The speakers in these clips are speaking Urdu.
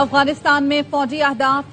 افغانستان میں فوجی اہداف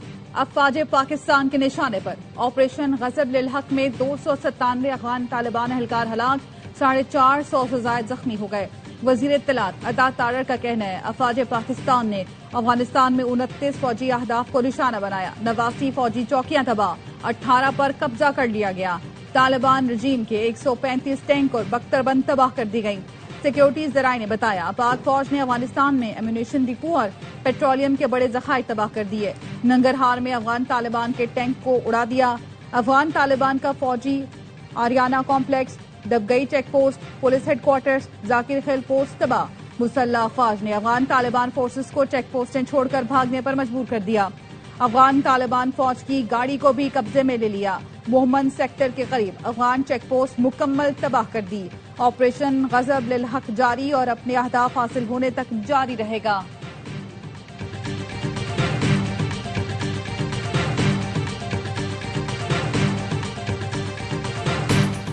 افواج پاکستان کے نشانے پر آپریشن غضب للحق میں 297 افغان طالبان اہلکار ہلاک، 450 سے زائد زخمی ہو گئے۔ وزیر اطلاعات عطا تارڑ کا کہنا ہے افواج پاکستان نے افغانستان میں 29 فوجی اہداف کو نشانہ بنایا، 89 فوجی چوکیاں تباہ، 18 پر قبضہ کر لیا گیا۔ طالبان رجیم کے 135 ٹینک اور بختر بند تباہ کر دی گئیں۔ سیکیورٹی ذرائع نے بتایا پاک فوج نے افغانستان میں ایمونیشن ڈپو اور پیٹرولیم کے بڑے ذخائر تباہ کر دیے۔ ننگرہار میں افغان طالبان کے ٹینک کو اڑا دیا۔ افغان طالبان کا فوجی Ariana complex, Dabgai check post, police ہیڈ کوارٹرز، ذاکر خیل پوسٹ تباہ۔ مسلح افواج نے افغان طالبان فورسز کو چیک پوسٹیں چھوڑ کر بھاگنے پر مجبور کر دیا۔ افغان طالبان فوج کی گاڑی کو بھی قبضے میں لے لیا۔ موہمن سیکٹر کے قریب افغان چیک پوسٹ مکمل تباہ کر دی۔ آپریشن غضب للحق جاری اور اپنے اہداف حاصل ہونے تک جاری رہے گا۔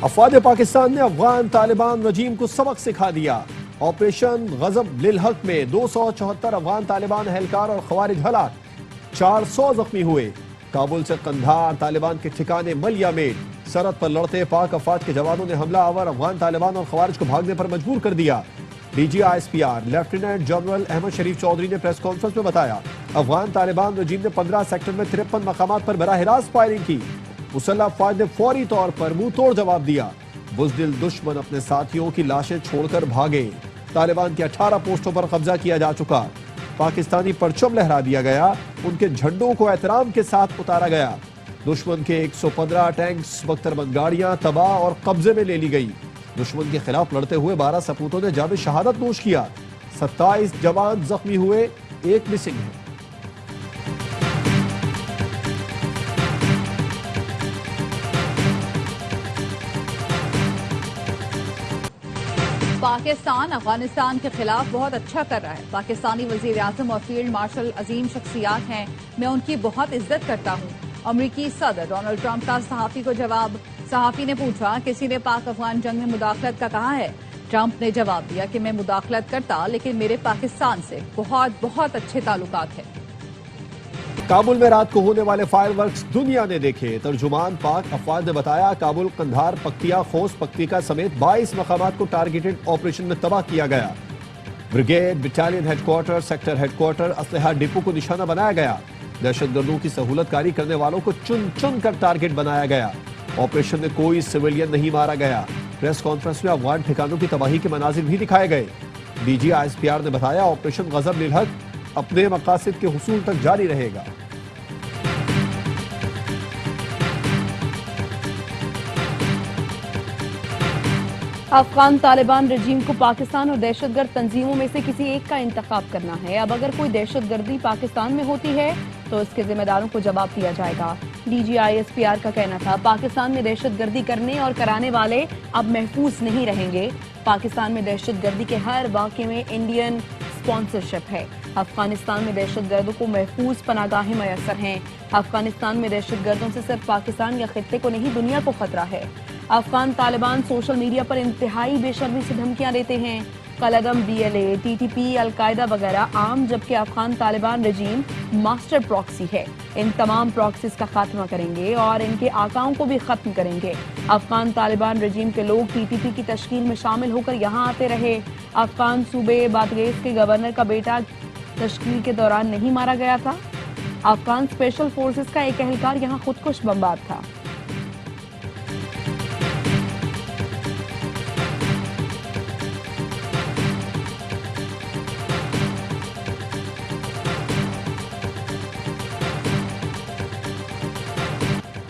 افواج پاکستان نے افغان طالبان رجیم کو سبق سکھا دیا۔ آپریشن غضب للحق میں 274 افغان طالبان اہلکار اور خوارج ہلاک، 400 زخمی ہوئے۔ کابل سے قندھار طالبان کے ٹھکانے ملیا میں سرحد پر لڑتے پاک افواج کے جوانوں نے حملہ آور افغان طالبان اور خوارج کو بھاگنے پر مجبور کر دیا۔ D G I S P R lieutenant general Ahmed Sharif Chaudhry نے پریس کانفرنس میں بتایا افغان طالبان رجیم نے 15 سیکٹر میں 53 مقامات پر براہ راست فائرنگ کی۔ مسلح افواج نے فوری طور پر منہ توڑ جواب دیا۔ بزدل دشمن اپنے ساتھیوں کی لاشیں چھوڑ کر بھاگے۔ طالبان کی 18 پوسٹوں پر قبضہ کیا جا چکا۔ پاکستانی پرچم لہرا دیا گیا، ان کے جھنڈوں کو احترام کے ساتھ اتارا گیا۔ دشمن کے 115 ٹینکس، بختر بند گاڑیاں تباہ اور قبضے میں لے لی گئی۔ دشمن کے خلاف لڑتے ہوئے 12 سپوتوں نے جام شہادت نوش کیا۔ 27 جوان زخمی ہوئے، 1 مسنگ ہے۔ پاکستان افغانستان کے خلاف بہت اچھا کر رہا ہے۔ پاکستانی وزیر اعظم اور فیلڈ مارشل عظیم شخصیات ہیں، میں ان کی بہت عزت کرتا ہوں۔ امریکی صدر ڈونلڈ ٹرمپ کا صحافی کو جواب۔ صحافی نے پوچھا کسی نے پاک افغان جنگ میں مداخلت کا کہا ہے؟ ٹرمپ نے جواب دیا کہ میں مداخلت کرتا لیکن میرے پاکستان سے بہت اچھے تعلقات ہیں۔ کابل میں رات کو ہونے والے فائر ورکس دنیا نے دیکھے۔ ترجمان پاک افواج نے بتایا کابل، قندھار، پکتیا، خوست پکتیکا سمیت 22 مقامات کو ٹارگیٹڈ آپریشن میں تباہ کیا گیا۔ Brigade, battalion head quarter, sector head quarter, اسلحہ ڈپو کو نشانہ بنایا گیا۔ دہشت گردوں کی سہولت کاری کرنے والوں کو چن چن کر ٹارگیٹ بنایا گیا۔ آپریشن میں کوئی سویلین نہیں مارا گیا۔ پریس کانفرنس میں افغان ٹھکانوں کی تباہی کے مناظر بھی دکھائے گئے۔ D G I S P R نے بتایا آپریشن غضب للحق اپنے مقاصد کے حصول تک جاری رہے گا۔ افغان طالبان رجیم کو پاکستان اور دہشت گرد تنظیموں میں سے کسی ایک کا انتخاب کرنا ہے۔ اب اگر کوئی دہشت گردی پاکستان میں ہوتی ہے تو اس کے ذمہ داروں کو جواب دیا جائے گا۔ D G I S P R کا کہنا تھا پاکستان میں دہشت گردی کرنے اور کرانے والے اب محفوظ نہیں رہیں گے۔ پاکستان میں دہشت گردی کے ہر واقعے میں انڈین اسپانسرشپ ہے۔ افغانستان میں دہشت گردوں کو محفوظ پناہ گاہیں میسر ہیں۔ افغانستان میں دہشت گردوں سے صرف پاکستان یا خطے کو نہیں دنیا کو خطرہ ہے۔ افغان طالبان سوشل میڈیا پر انتہائی بے شرمی سے دھمکیاں دیتے ہیں۔ قلعدم، D L A, T T P, القاعدہ وغیرہ عام، جبکہ افغان طالبان رجیم ماسٹر پراکسی ہے۔ ان تمام پراکسیز کا خاتمہ کریں گے اور ان کے آقاؤں کو بھی ختم کریں گے۔ افغان طالبان رجیم کے لوگ ٹی ٹی پی کی تشکیل میں شامل ہو کر یہاں آتے رہے۔ افغان صوبے بادغیس کے گورنر کا بیٹا تشکیل کے دوران نہیں مارا گیا تھا؟ افغان اسپیشل فورسز کا ایک اہلکار یہاں خودکش بمبار تھا۔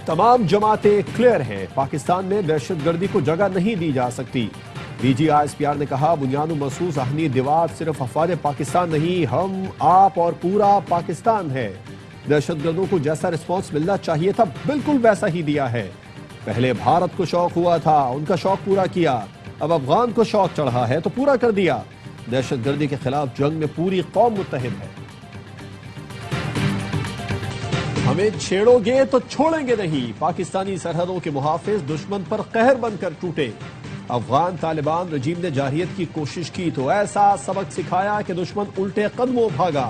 تمام جماعتیں کلیئر ہیں، پاکستان میں دہشت گردی کو جگہ نہیں دی جا سکتی۔ D G I S P R نے کہا بنیاد و محسوس اہنی دیوار صرف افواج پاکستان نہیں، ہم، آپ اور پورا پاکستان ہے۔ دہشت گردوں کو جیسا رسپانس ملنا چاہیے تھا بالکل ویسا ہی دیا ہے۔ پہلے بھارت کو شوق ہوا تھا، ان کا شوق پورا کیا، اب افغان کو شوق چڑھا ہے تو پورا کر دیا۔ دہشت گردی کے خلاف جنگ میں پوری قوم متحد ہے۔ ہمیں چھیڑو گے تو چھوڑیں گے نہیں، پاکستانی سرحدوں کے محافظ دشمن پر قہر بن کر ٹوٹے۔ افغان طالبان رجیم نے جارحیت کی کوشش کی تو ایسا سبق سکھایا کہ دشمن الٹے قدموں بھاگا۔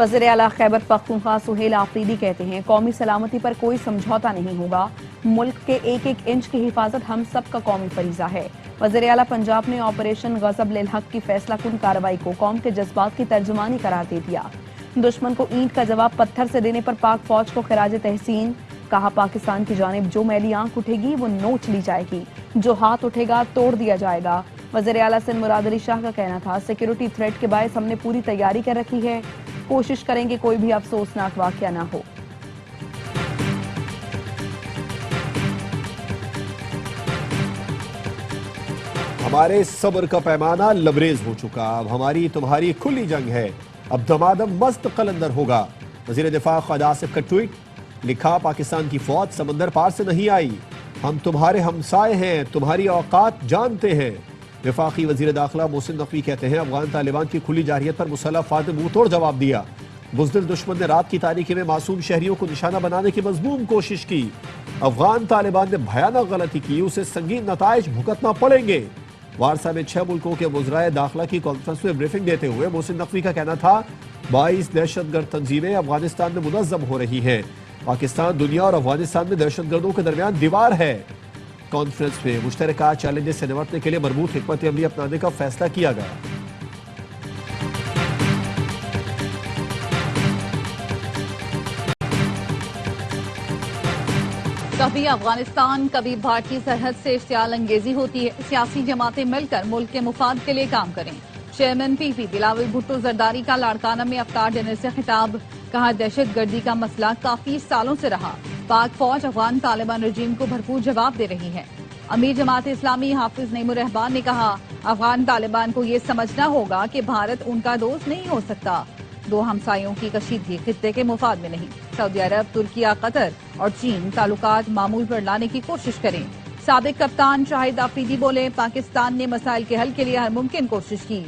وزیر اعلیٰ خیبر پختونخوا سہیل آفریدی کہتے ہیں قومی سلامتی پر کوئی سمجھوتا نہیں ہوگا، ملک کے ایک ایک انچ کی حفاظت ہم سب کا قومی فریضہ ہے۔ وزیر اعلیٰ پنجاب نے آپریشن غضب للحق کی فیصلہ کن کارروائی کو قوم کے جذبات کی ترجمانی قرار دے دیا۔ دشمن کو اینٹ کا جواب پتھر سے دینے پر پاک فوج کو خراج تحسین، کہا پاکستان کی جانب جو میلی آنکھ اٹھے گی وہ نوچ لی جائے گی، جو ہاتھ اٹھے گا توڑ دیا جائے گا۔ وزیر اعلیٰ سندھ مراد علی شاہ کا کہنا تھا سیکیورٹی تھریٹ کے باعث ہم نے پوری تیاری کر رکھی ہے، کوشش کریں گے کوئی بھی افسوسناک واقعہ نہ ہو۔ ہمارے صبر کا پیمانہ لبریز ہو چکا، اب ہماری تمہاری کھلی جنگ ہے، اب دمادم مست قلندر ہوگا۔ وزیر دفاع خالد آصف کا ٹویٹ، لکھا پاکستان کی فوج سمندر پار سے نہیں آئی، ہم تمہارے ہمسائے ہیں، تمہاری اوقات جانتے ہیں۔ وفاقی وزیر داخلہ محسن نقوی کہتے ہیں افغان طالبان کی کھلی جارحیت پر مسلح افواج نے منہ توڑ جواب دیا، بزدل دشمن نے رات کی تاریکی میں معصوم شہریوں کو نشانہ بنانے کی مذموم کوشش کی، افغان طالبان نے بھیانک غلطی کی، اسے سنگین نتائج بھگتنا پڑیں گے۔ وارسا میں 6 ملکوں کے وزرائے داخلہ کی کانفرنس میں بریفنگ دیتے ہوئے محسن نقوی کا کہنا تھا 22 دہشت گرد تنظیمیں افغانستان میں منظم ہو رہی ہیں، پاکستان دنیا اور افغانستان میں دہشت گردوں کے درمیان دیوار ہے۔ کانفرنس میں مشترکہ چیلنجز سے نمٹنے کے لیے مربوط حکمت عملی اپنانے کا فیصلہ کیا گیا۔ کبھی افغانستان کبھی بھارتی سرحد سے اشتعال انگیزی ہوتی ہے، سیاسی جماعتیں مل کر ملک کے مفاد کے لیے کام کریں۔ چیئرمین پی پی بلاول بھٹو زرداری کا لاڑکانہ میں افطار ڈنر سے خطاب، کہا دہشت گردی کا مسئلہ کافی سالوں سے رہا، پاک فوج افغان طالبان رجیم کو بھرپور جواب دے رہی ہے۔ امیر جماعت اسلامی حافظ نعیم الرحمان نے کہا افغان طالبان کو یہ سمجھنا ہوگا کہ بھارت ان کا دوست نہیں ہو سکتا، دو ہمسایوں کی کشیدگی خطے کے مفاد میں نہیں۔ سعودی عرب، ترکیہ، قطر اور چین تعلقات معمول پر لانے کی کوشش کریں۔ سابق کپتان شاہد آفریدی بولے پاکستان نے مسائل کے حل کے لیے ہر ممکن کوشش کی،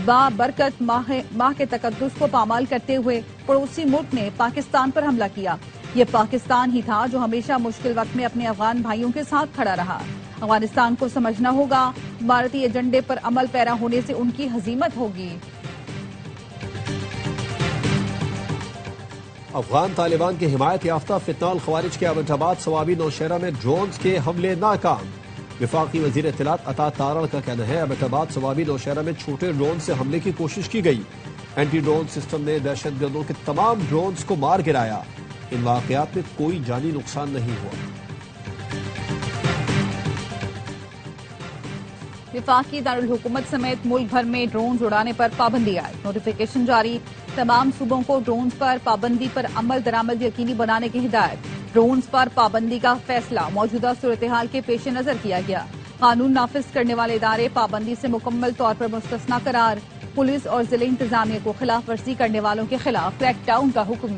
بابرکت ماہ کے تقدس کو پامال کرتے ہوئے پڑوسی ملک نے پاکستان پر حملہ کیا، یہ پاکستان ہی تھا جو ہمیشہ مشکل وقت میں اپنے افغان بھائیوں کے ساتھ کھڑا رہا۔ افغانستان کو سمجھنا ہوگا بھارتی ایجنڈے پر عمل پیرا ہونے سے ان کی ہزیمت ہوگی۔ افغان طالبان کے حمایت یافتہ فتنہ خوارج کے ایبٹ آباد صوابی نوشہرہ میں ڈرونز کے حملے ناکام۔ وفاقی وزیر اطلاعات عطا تارڑ کا کہنا ہے ایبٹ آباد صوابی نوشہرہ میں چھوٹے ڈرون سے حملے کی کوشش کی گئی، اینٹی ڈرون سسٹم نے دہشت گردوں کے تمام ڈرونز کو مار گرایا، ان واقعات میں کوئی جانی نقصان نہیں ہوا۔ وفاقی دارالحکومت سمیت ملک بھر میں ڈرونز اڑانے پر پابندی آئی، نوٹیفیکیشن جاری، تمام صوبوں کو ڈرونز پر پابندی پر عمل درآمد یقینی بنانے کی ہدایت۔ ڈرونز پر پابندی کا فیصلہ موجودہ صورتحال کے پیش نظر کیا گیا، قانون نافذ کرنے والے ادارے پابندی سے مکمل طور پر مستثنیٰ قرار، پولیس اور ضلعی انتظامیہ کو خلاف ورزی کرنے والوں کے خلاف کریک ڈاؤن کا حکم۔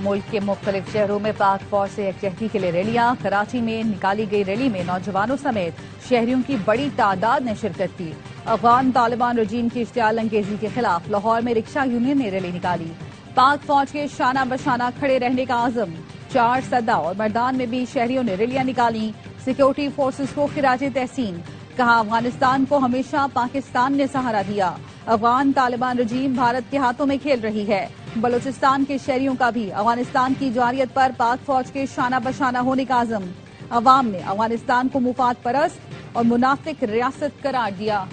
ملک کے مختلف شہروں میں پاک فوج سے یکجہتی کے لیے ریلیاں، کراچی میں نکالی گئی ریلی میں نوجوانوں سمیت شہریوں کی بڑی تعداد نے شرکت کی۔ افغان طالبان رجیم کی اشتعال انگیزی کے خلاف لاہور میں رکشہ یونین نے ریلی نکالی، پاک فوج کے شانہ بشانہ کھڑے رہنے کا عزم، 4 سدہ اور مردان میں بھی شہریوں نے ریلیاں نکالی، سیکیورٹی فورسز کو خراج تحسین، کہا افغانستان کو ہمیشہ پاکستان نے سہارا دیا، افغان طالبان رجیم بھارت کے ہاتھوں میں کھیل رہی ہے۔ بلوچستان کے شہریوں کا بھی افغانستان کی جارحیت پر پاک فوج کے شانہ بشانہ ہونے کا عزم، عوام نے افغانستان کو مفاد پرست اور منافق ریاست قرار دیا۔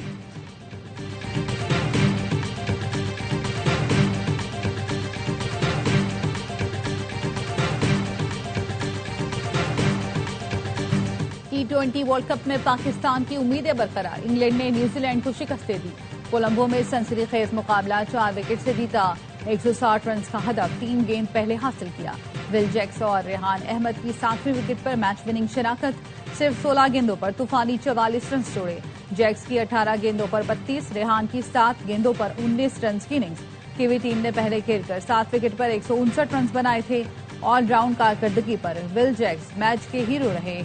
T20 ورلڈ کپ میں پاکستان کی امیدیں برقرار، انگلینڈ نے نیوزی لینڈ کو شکست دے دی، کولمبو میں سنسنی خیز مقابلہ 4 وکٹ سے جیتا، 160 رنز کا ہدف 3 گیند پہلے حاصل کیا، ول جیکس اور ریحان احمد کی 7ویں وکٹ پر میچ وننگ شراکت، صرف 16 گیندوں پر طوفانی 44 رنز جوڑے، جیکس کی 18 گیندوں پر 32، ریحان کی 7 گیندوں پر 19 رنز کی اننگز، کیوی ٹیم نے پہلے کھیل کر 7 وکٹ پر 159 رنز بنائے تھے، آل راؤنڈ کارکردگی پر ول جیکس میچ کے ہیرو رہے۔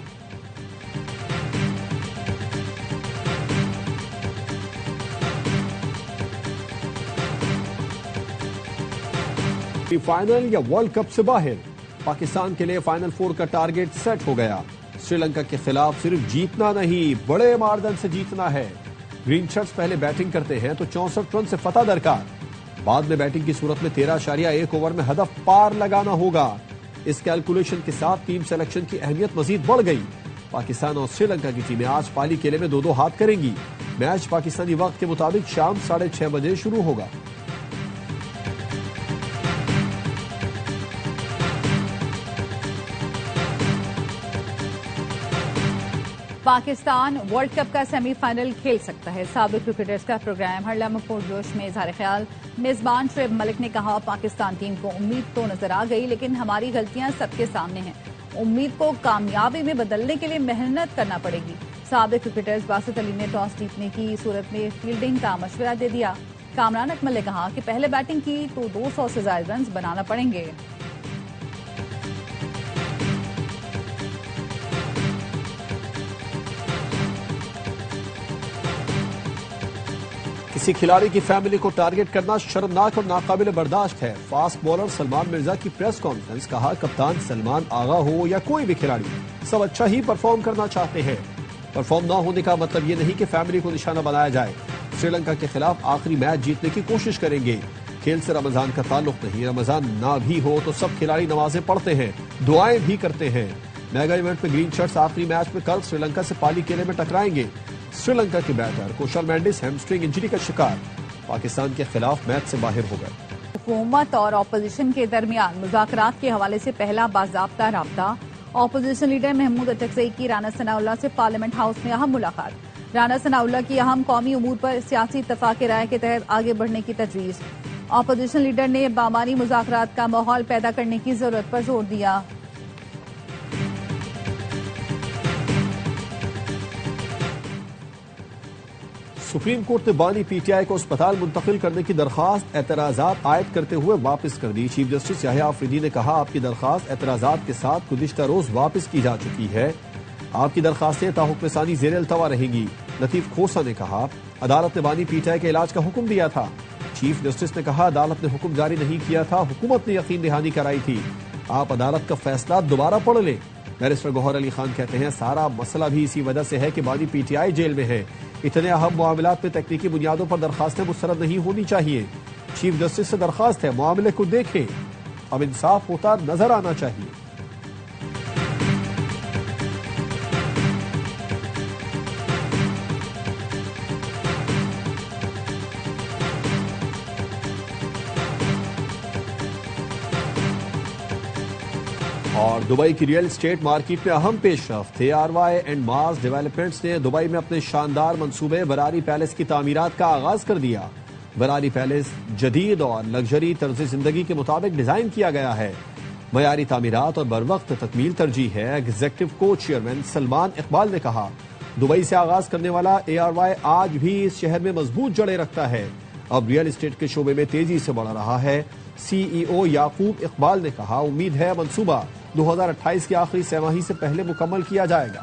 فائنل یا ورلڈ کپ سے باہر، پاکستان کے لیے فائنل 4 کا ٹارگٹ سیٹ ہو گیا، سری لنکا کے خلاف صرف جیتنا نہیں بڑے ماردن سے جیتنا ہے۔ گرین شرٹس پہلے بیٹنگ کرتے ہیں تو 64 رن سے فتح درکار. بعد میں بیٹنگ کی صورت میں 13.1 اوور میں ہدف پار لگانا ہوگا. اس کیلکولیشن کے ساتھ ٹیم سلیکشن کی اہمیت مزید بڑھ گئی. پاکستان اور سری لنکا کی ٹیمیں آج پالی کیلے میں 2-2 ہاتھ کریں گی. میچ پاکستانی وقت کے مطابق شام 6:30 بجے شروع ہوگا. پاکستان ورلڈ کپ کا سیمی فائنل کھیل سکتا ہے. سابق کرکٹرز کا پروگرام ہر لمحہ پرجوش میں اظہار خیال. میزبان شعیب ملک نے کہا پاکستان ٹیم کو امید تو نظر آ گئی لیکن ہماری غلطیاں سب کے سامنے ہیں. امید کو کامیابی میں بدلنے کے لیے محنت کرنا پڑے گی. سابق کرکٹرز باسط علی نے ٹاس جیتنے کی صورت میں فیلڈنگ کا مشورہ دے دیا. کامران اکمل نے کہا کہ پہلے بیٹنگ کی تو 200 سے زائد رنز بنانا پڑیں گے. کسی کھلاڑی کی فیملی کو ٹارگٹ کرنا شرمناک اور ناقابل برداشت ہے. فاسٹ بولر سلمان مرزا کی پریس کانفرنس. کہا کپتان سلمان آغا ہو یا کوئی بھی کھلاڑی سب اچھا ہی پرفارم کرنا چاہتے ہیں. پرفارم نہ ہونے کا مطلب یہ نہیں کہ فیملی کو نشانہ بنایا جائے. سری لنکا کے خلاف آخری میچ جیتنے کی کوشش کریں گے. کھیل سے رمضان کا تعلق نہیں. رمضان نہ بھی ہو تو سب کھلاڑی نمازیں پڑھتے ہیں, دعائیں بھی کرتے ہیں. میگا ایونٹ میں گرین شرٹس آخری میچ میں کل سری لنکا سے پالی کیلے میں ٹکرائیں گے. سری لنکا کے بیٹر کوشل مینڈس ہیمسٹرنگ انجری کا شکار. پاکستان کے خلاف میچ سے باہر ہو گئے. حکومت اور اپوزیشن کے درمیان مذاکرات کے حوالے سے پہلا باضابطہ رابطہ. اپوزیشن لیڈر محمود اٹکزئی کی رانا ثناء اللہ سے پارلیمنٹ ہاؤس میں اہم ملاقات. رانا ثناء اللہ کی اہم قومی امور پر سیاسی اتفاق رائے کے تحت آگے بڑھنے کی تجویز. اپوزیشن لیڈر نے بامانی مذاکرات کا ماحول پیدا کرنے کی ضرورت پر زور دیا. سپریم کورٹ نے بانی پی ٹی آئی کو اسپتال منتقل کرنے کی درخواست اعتراضات عائد کرتے ہوئے واپس کر دی. چیف جسٹس یحییٰ آفریدی نے کہا آپ کی درخواست اعتراضات کے ساتھ گزشتہ روز واپس کی جا چکی ہے. آپ کی درخواستیں تاحکم ثانی زیر التوا رہیں گی. لطیف کھوسا نے کہا عدالت نے بانی پی ٹی آئی کے علاج کا حکم دیا تھا. چیف جسٹس نے کہا عدالت نے حکم جاری نہیں کیا تھا, حکومت نے یقین دہانی کرائی تھی. آپ عدالت کا فیصلہ دوبارہ پڑھ لیں. بیرسٹر گوہر علی خان کہتے ہیں سارا مسئلہ بھی اسی وجہ سے ہے کہ بانی پی ٹی آئی جیل میں ہے. اتنے اہم معاملات میں تکنیکی بنیادوں پر درخواستیں مسترد نہیں ہونی چاہیے. چیف جسٹس سے درخواست ہے معاملے کو دیکھیں, اب انصاف ہوتا نظر آنا چاہیے. اور دبئی کی ریئل اسٹیٹ مارکیٹ میں اہم پیش رفت. ARY اینڈ ماس ڈیولپمنٹس نے دبئی میں اپنے شاندار منصوبے براری پیلس کی تعمیرات کا آغاز کر دیا. براری پیلس جدید اور لگژری طرز زندگی کے مطابق ڈیزائن کیا گیا ہے. معیاری تعمیرات اور بروقت تکمیل ترجیح ہے. ایگزیکٹو کو چیئرمین سلمان اقبال نے کہا دبئی سے آغاز کرنے والا ARY آج بھی اس شہر میں مضبوط جڑیں رکھتا ہے. اب ریئل اسٹیٹ کے شعبے میں تیزی سے بڑھ رہا ہے. CEO یعقوب اقبال نے کہا امید ہے منصوبہ 2028 کی آخری سہ ماہی سے پہلے مکمل کیا جائے گا.